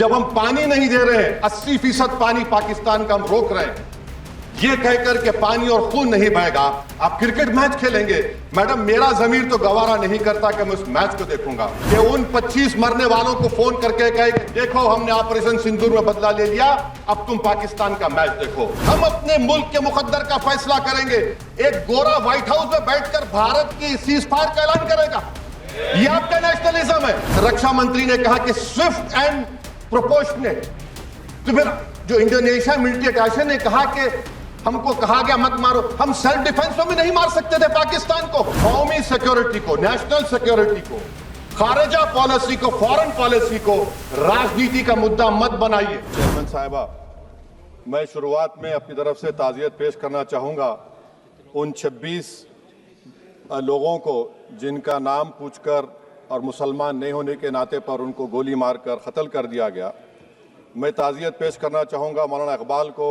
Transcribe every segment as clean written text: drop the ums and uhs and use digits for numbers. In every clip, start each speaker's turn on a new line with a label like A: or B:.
A: जब हम पानी नहीं दे रहे हैं, 80% पानी पाकिस्तान का हम रोक रहे हैं, ये कहकर के पानी और खून नहीं बहेगा, आप क्रिकेट मैच खेलेंगे। मैडम, मेरा जमीर तो गवारा नहीं करता कि मैं उस मैच को देखूंगा कि उन 25 मरने वालों को फोन करके कहे कि देखो हमने ऑपरेशन सिंदूर में बदला ले लिया, अब तुम पाकिस्तान का मैच देखो। हम अपने मुल्क के मुकद्दर का फैसला करेंगे। एक गोरा व्हाइट हाउस में बैठकर भारत की सीज फायर का ऐलान करेगा, ये आपका नेशनलिज्म है। रक्षा मंत्री ने कहा कि स्विफ्ट एंड प्रोपोर्शनेट। तो फिर जो इंडोनेशिया मिलिट्री अटैचे ने कहा कि हमको कहा गया मत मारो, हम सेल्फ डिफेंस में भी नहीं मार सकते थे पाकिस्तान को। कौमी सिक्योरिटी को, नेशनल सिक्योरिटी को, खारिजा पॉलिसी को, फॉरेन पॉलिसी को राजनीति का मुद्दा मत बनाइए। चेयरमैन साहिबा, मैं शुरुआत में अपनी तरफ से ताज़ियत पेश करना चाहूंगा उन 26 लोगों को जिनका नाम पूछकर और मुसलमान नहीं होने के नाते पर उनको गोली मारकर कत्ल कर दिया गया। मैं ताज़ियत पेश करना चाहूँगा मौलाना इकबाल को,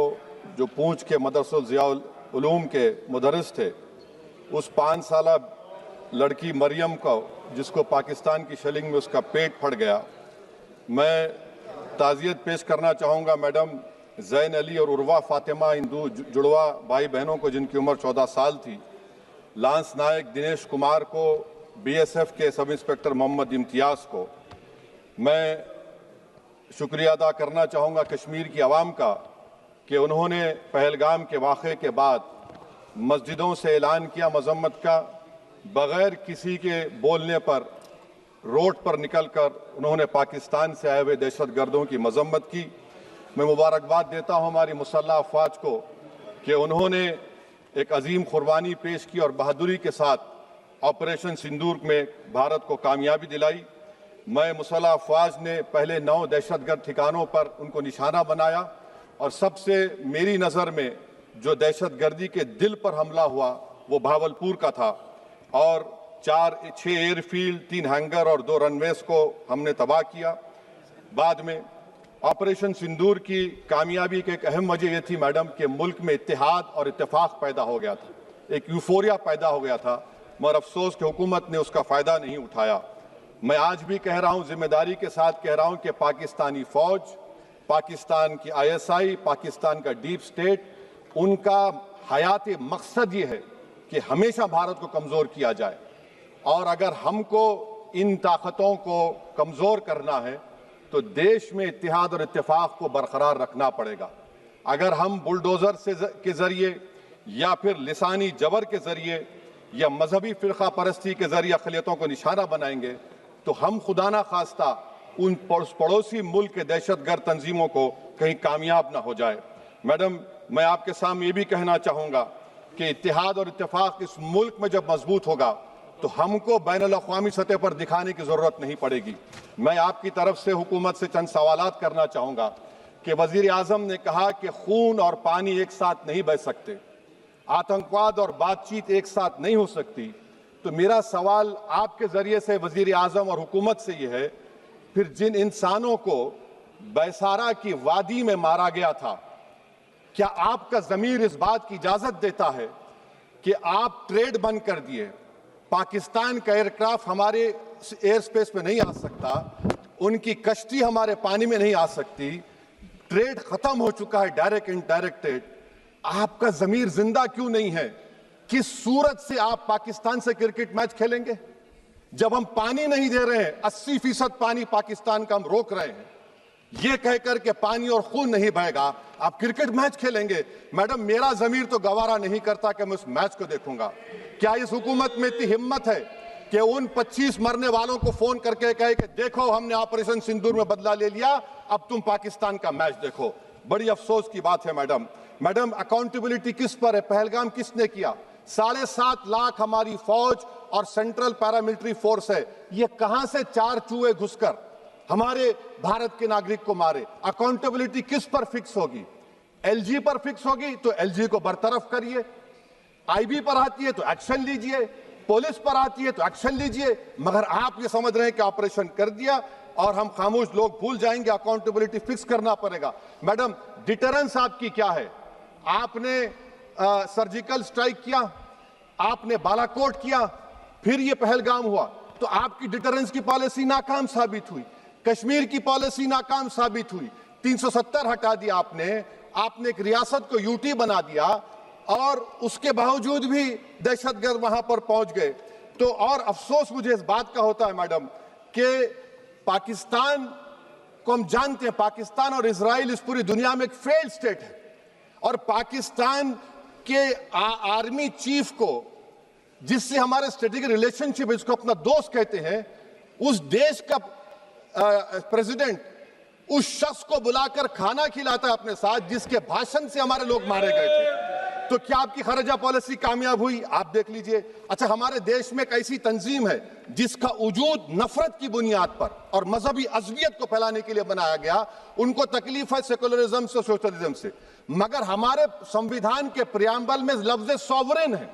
A: जो पूंछ के मदरसुल ज़ियाउल उलूम के मुदर्रिस थे। उस 5 साला लड़की मरियम को, जिसको पाकिस्तान की शेलिंग में उसका पेट फट गया। मैं ताज़ियत पेश करना चाहूँगा मैडम ज़ैन अली और उर्वा फातिमा, हिंदू जुड़वा भाई बहनों को, जिनकी उम्र 14 साल थी। लांस नायक दिनेश कुमार को, BSF के सब इंस्पेक्टर मोहम्मद इम्तियाज़ को। मैं शुक्रिया अदा करना चाहूँगा कश्मीर की आवाम का कि उन्होंने पहलगाम के वाक़े के बाद मस्जिदों से ऐलान किया मजम्मत का, बग़ैर किसी के बोलने पर रोड पर निकलकर उन्होंने पाकिस्तान से आए हुए दहशतगर्दों की मजम्मत की। मैं मुबारकबाद देता हूँ हमारी मुसल्लह अफ़वाज को कि उन्होंने एक अजीम कुर्बानी पेश की और बहादुरी के साथ ऑपरेशन सिंदूर में भारत को कामयाबी दिलाई। मैं मुसल्लह अफ़वाज ने पहले 9 दहशतगर्द ठिकानों पर उनको निशाना बनाया और सबसे मेरी नज़र में जो दहशतगर्दी के दिल पर हमला हुआ वो भावलपुर का था और 6 एयरफील्ड, 3 हैंगर और 2 रनवेज को हमने तबाह किया। बाद में ऑपरेशन सिंदूर की कामयाबी की एक अहम वजह यह थी मैडम कि मुल्क में इत्तेहाद और इत्तेफाक पैदा हो गया था, एक यूफोरिया पैदा हो गया था, मगर अफसोस कि हुकूमत ने उसका फ़ायदा नहीं उठाया। मैं आज भी कह रहा हूँ, जिम्मेदारी के साथ कह रहा हूँ कि पाकिस्तानी फ़ौज, पाकिस्तान की ISI, पाकिस्तान का डीप स्टेट, उनका हयाती मकसद ये है कि हमेशा भारत को कमज़ोर किया जाए। और अगर हमको इन ताकतों को कमज़ोर करना है तो देश में इत्तेहाद और इत्तेफाक को बरकरार रखना पड़ेगा। अगर हम बुलडोज़र के ज़रिए या फिर लिसानी जबर के ज़रिए या मजहबी फ़िरक़ा परस्ती के ज़रिए अक़लियतों को निशाना बनाएंगे तो हम खुदा ना खास्ता उन पड़ोसी मुल्क के दहशतगर्द तंजीमों को कहीं कामयाब ना हो जाए। मैडम, मैं आपके सामने ये भी कहना चाहूँगा कि इत्तेहाद और इत्तेफाक इस मुल्क में जब मजबूत होगा तो हमको बैनुल अक़वामी सतह पर दिखाने की ज़रूरत नहीं पड़ेगी। मैं आपकी तरफ से हुकूमत से चंद सवालात करना चाहूँगा कि वज़ीर आज़म ने कहा कि खून और पानी एक साथ नहीं बह सकते, आतंकवाद और बातचीत एक साथ नहीं हो सकती। तो मेरा सवाल आपके ज़रिए से वज़ीर आज़म और हुकूमत से ये है, फिर जिन इंसानों को बैसारा की वादी में मारा गया था, क्या आपका ज़मीर इस बात की इजाज़त देता है कि आप ट्रेड बंद कर दिए, पाकिस्तान का एयरक्राफ्ट हमारे एयर स्पेस में नहीं आ सकता, उनकी कश्ती हमारे पानी में नहीं आ सकती, ट्रेड ख़त्म हो चुका है डायरेक्ट इनडायरेक्टेड, आपका ज़मीर जिंदा क्यों नहीं है? किस सूरत से आप पाकिस्तान से क्रिकेट मैच खेलेंगे जब हम पानी नहीं दे रहे हैं? 80% पानी पाकिस्तान का हम रोक रहे हैं, ये कहकर के पानी और खून नहीं बहेगा, आप क्रिकेट मैच खेलेंगे। मैडम, मेरा जमीर तो गवारा नहीं करता कि मैं उस मैच को देखूंगा। क्या इस हुकूमत में इतनी हिम्मत है कि उन 25 मरने वालों को फोन करके कहे कि देखो हमने ऑपरेशन सिंदूर में बदला ले लिया, अब तुम पाकिस्तान का मैच देखो? बड़ी अफसोस की बात है मैडम। मैडम, अकाउंटेबिलिटी किस पर है? पहलगाम किसने किया? 7.5 लाख हमारी फौज और सेंट्रल पैरामिलिट्री फोर्स है, ये कहां से 4 चूहे घुसकर हमारे भारत के नागरिक को मारे? अकाउंटेबिलिटी किस पर फिक्स होगी? LG पर फिक्स होगी तो LG को बरतरफ करिए, IB पर आती है तो एक्शन लीजिए, पुलिस पर आती है तो एक्शन लीजिए, मगर आप ये समझ रहे हैं कि ऑपरेशन कर दिया और हम खामोश लोग भूल जाएंगे। अकाउंटेबिलिटी फिक्स करना पड़ेगा। मैडम, डिटरेंस आपकी क्या है? आपने सर्जिकल स्ट्राइक किया, आपने बालाकोट किया, फिर ये पहलगाम हुआ, तो आपकी डिटरेंस की पॉलिसी नाकाम साबित हुई। कश्मीर की पॉलिसी नाकाम साबित हुई, 370 हटा दिया आपने एक रियासत को यूटी बना दिया और उसके बावजूद भी दहशतगर्द वहां पर पहुंच गए। तो और अफसोस मुझे इस बात का होता है मैडम कि पाकिस्तान को हम जानते हैं, पाकिस्तान और इजराइल इस पूरी दुनिया में एक फेल्ड स्टेट है और पाकिस्तान के आर्मी चीफ को, जिससे हमारे स्ट्रेटेजिक रिलेशनशिप, इसको अपना दोस्त कहते हैं, उस देश का प्रेसिडेंट उस शख्स को बुलाकर खाना खिलाता है अपने साथ जिसके भाषण से हमारे लोग मारे गए थे। तो क्या आपकी खारजा पॉलिसी कामयाब हुई? आप देख लीजिए। अच्छा, हमारे देश में एक ऐसी तंजीम है जिसका वजूद नफरत की बुनियाद पर और मजहबी अज़बियत को फैलाने के लिए बनाया गया। उनको तकलीफ है सेकुलरिज्म से, सोशलिज्म से, मगर हमारे संविधान के प्रियम्बल में लफ्ज सॉवरेन है।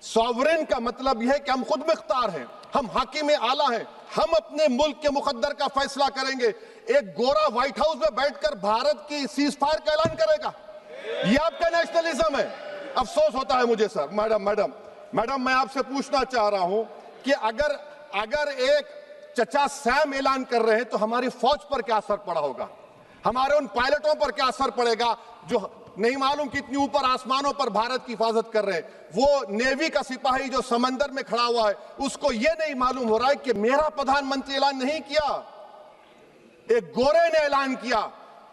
A: सॉवरेन का मतलब यह है कि हम खुद मुख्तार हैं, हम हाकिम आला हैं, हम अपने मुल्क के मुकद्दर का फैसला करेंगे। एक गोरा व्हाइट हाउस में बैठकर भारत की सीज फायर का ऐलान करेगा? यह आपका नेशनलिज्म है? अफसोस होता है मुझे सर। मैडम मैं आपसे पूछना चाह रहा हूं कि अगर एक चचा सैम ऐलान कर रहे हैं तो हमारी फौज पर क्या असर पड़ा होगा, हमारे उन पायलटों पर क्या असर पड़ेगा जो नहीं मालूम कितनी ऊपर आसमानों पर भारत की हिफाजत कर रहे हैं। वो नेवी का सिपाही जो समंदर में खड़ा हुआ है, उसको यह नहीं मालूम हो रहा है कि मेरा प्रधानमंत्री ऐलान नहीं किया, एक गोरे ने ऐलान किया।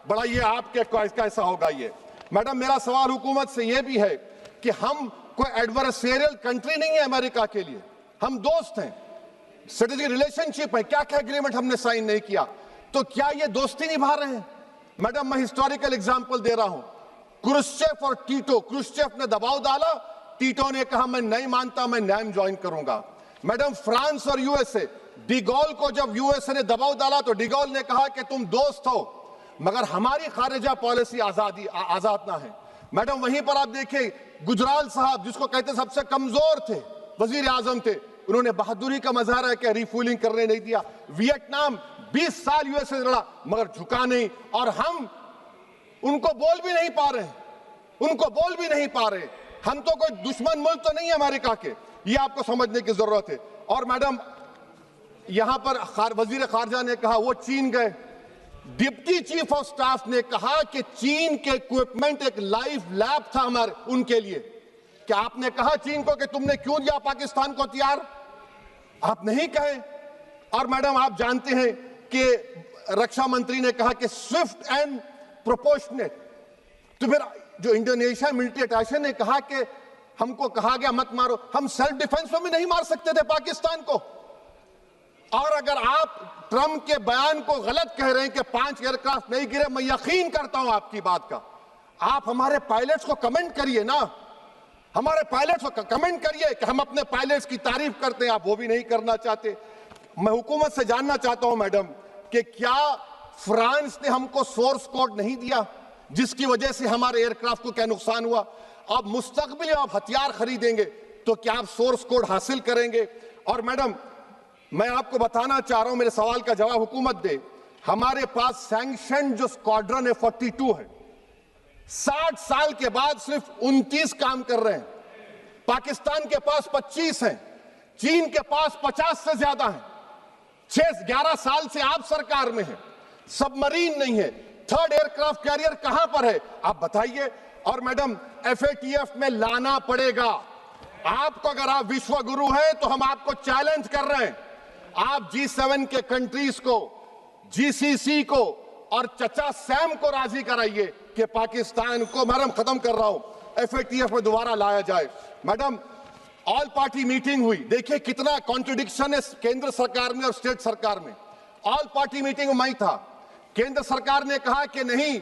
A: बड़ा ये आपके कैसा होगा ये? मैडम मेरा सवाल हुकूमत से यह भी है कि हम कोई एडवर्सेरियल कंट्री नहीं है अमेरिका के लिए, हम दोस्त हैं, स्ट्रेटेजिक रिलेशनशिप है, क्या क्या एग्रीमेंट हमने साइन नहीं किया, तो क्या ये दोस्ती निभा रहे हैं? मैडम मैं हिस्टोरिकल एग्जांपल दे रहा हूं, क्रुश्चेव और टीटो। क्रुश्चेव ने दबाव डाला, टीटो ने कहा मैं नहीं मानता, मैं नैम ज्वाइन करूंगा। मैडम फ्रांस और यूएसए, डिगोल को जब यूएसए ने दबाव डाला तो डिगोल ने कहा कि तुम दोस्त हो मगर हमारी खारिजा पॉलिसी आजाद ना है। मैडम वहीं पर आप देखिए गुजराल साहब, जिसको कहते सबसे कमजोर थे, वजीर आजम थे, उन्होंने बहादुरी का मजारा कि रिफूलिंग करने नहीं दिया। वियतनाम 20 साल यूएसए लड़ा मगर झुका नहीं, और हम उनको बोल भी नहीं पा रहे, हम तो कोई दुश्मन मुल्क तो नहीं है अमेरिका के, ये आपको समझने की जरूरत है। और मैडम यहां पर वजीर खारजा ने कहा वो चीन गए, डिप्टी चीफ ऑफ स्टाफ ने कहा कि चीन के इक्विपमेंट एक लाइव लैब था हमारे उनके लिए। क्या आपने कहा चीन को कि तुमने क्यों दिया पाकिस्तान को हथियार? आप नहीं कहे। और मैडम आप जानते हैं कि रक्षा मंत्री ने कहा कि स्विफ्ट एंड प्रोपोर्शनेट, तो फिर जो इंडोनेशिया मिलिट्री अटैचे ने कहा कि हमको कहा गया मत मारो, हम सेल्फ डिफेंस में भी नहीं मार सकते थे पाकिस्तान को। और अगर आप ट्रंप के बयान को गलत कह रहे हैं कि 5 एयरक्राफ्ट नहीं गिरे, मैं यकीन करता हूं आपकी बात का, आप हमारे पायलट्स को कमेंट करिए ना, हमारे पायलट्स को कमेंट करिए कि हम अपने पायलट्स की तारीफ करते हैं, आप वो भी नहीं करना चाहते। मैं हुकूमत से जानना चाहता हूं मैडम कि क्या फ्रांस ने हमको सोर्स कोड नहीं दिया जिसकी वजह से हमारे एयरक्राफ्ट को क्या नुकसान हुआ? अब मुस्तकबिल में आप हथियार खरीदेंगे तो क्या आप सोर्स कोड हासिल करेंगे? और मैडम मैं आपको बताना चाह रहा हूं, मेरे सवाल का जवाब हुकूमत दे, हमारे पास सैंक्शन जो स्क्वाड्रन है 42 है, 60 साल के बाद सिर्फ 29 काम कर रहे हैं। पाकिस्तान के पास 25 हैं, चीन के पास 50 से ज्यादा हैं। 11 साल से आप सरकार में हैं, सबमरीन नहीं है, थर्ड एयरक्राफ्ट कैरियर कहां पर है आप बताइए। और मैडम FATF में लाना पड़ेगा आपको, अगर आप विश्व गुरु हैं तो हम आपको चैलेंज कर रहे हैं, आप G7 के कंट्रीज को, GCC को और चचा सैम को राजी कराइए कि पाकिस्तान को, मैडम खत्म कर रहा हूं, FATF में दोबारा लाया जाए। मैडम ऑल पार्टी मीटिंग हुई, देखिए कितना कॉन्ट्रडिक्शन है केंद्र सरकार में और स्टेट सरकार में। ऑल पार्टी मीटिंग में मैं था, केंद्र सरकार ने कहा कि नहीं,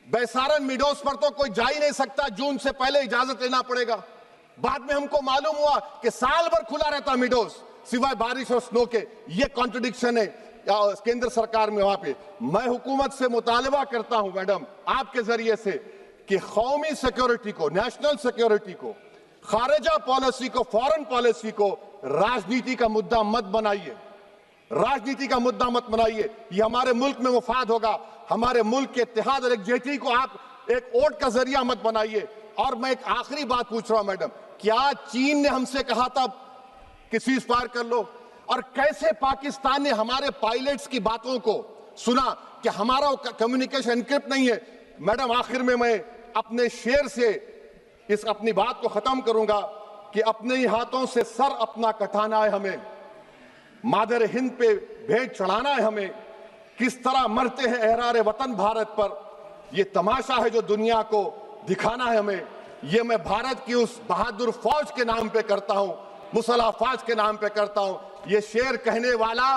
A: बैसारन मिडोस पर तो कोई जा ही नहीं सकता, जून से पहले इजाजत लेना पड़ेगा। बाद में हमको मालूम हुआ कि साल भर खुला रहता मिडोस सिवाय बारिश और स्नो के। ये कॉन्ट्रडिक्शन है केंद्र सरकार में। वहां पे मैं हुकूमत से मुतालबा करता हूं मैडम आपके जरिए से कि कौमी सिक्योरिटी को, नेशनल सिक्योरिटी को, खारिजा पॉलिसी को, फॉरेन पॉलिसी को राजनीति का मुद्दा मत बनाइए, राजनीति का मुद्दा मत बनाइए। ये हमारे मुल्क में मुफाद होगा, हमारे मुल्क के इत्तेहाद और एकजुटती को आप एक वोट का जरिया मत बनाइए। और मैं एक आखिरी बात पूछ रहा हूं मैडम, क्या चीन ने हमसे कहा था कि सीज फायर कर लो? और कैसे पाकिस्तान ने हमारे पायलट्स की बातों को सुना कि हमारा कम्युनिकेशन एनक्रिप्ट नहीं है। मैडम, आखिर में मैं अपने शेर से इस अपनी बात को खत्म करूंगा कि अपने ही हाथों से सर अपना कटाना है हमें, मादर हिंद पे भेंट चढ़ाना है हमें। किस तरह मरते हैं एहरारे वतन भारत पर, यह तमाशा है जो दुनिया को दिखाना है हमें। यह मैं भारत की उस बहादुर फौज के नाम पे करता हूं, मुसल्ह फौज के नाम पे करता हूं। यह शेर कहने वाला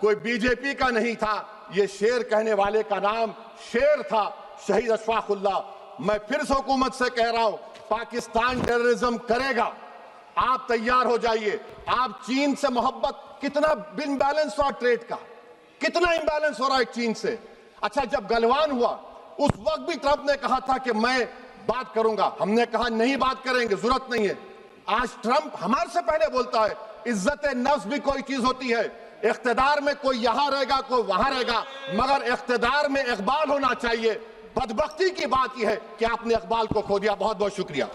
A: कोई बीजेपी का नहीं था, यह शेर कहने वाले का नाम शेर था, शहीद अशफाकुल्लाह। मैं फिर से हुकूमत से कह रहा हूं, पाकिस्तान टेररिज्म करेगा, आप तैयार हो जाइए। आप चीन से मोहब्बत, कितना इम्बैलेंस हो रहा ट्रेड का, कितना इम्बैलेंस हो रहा है चीन से। अच्छा, जब गलवान हुआ उस वक्त भी ट्रंप ने कहा था कि मैं बात करूंगा, हमने कहा नहीं बात करेंगे, जरूरत नहीं है। आज ट्रंप हमारे से पहले बोलता है इज्जत नफ्स भी कोई चीज होती है। इख्तिदार में कोई यहां रहेगा, कोई वहां रहेगा, मगर इख्तिदार में इकबाल होना चाहिए। बदबख्ती की बात यह है कि आपने इकबाल को खो दिया। बहुत बहुत शुक्रिया।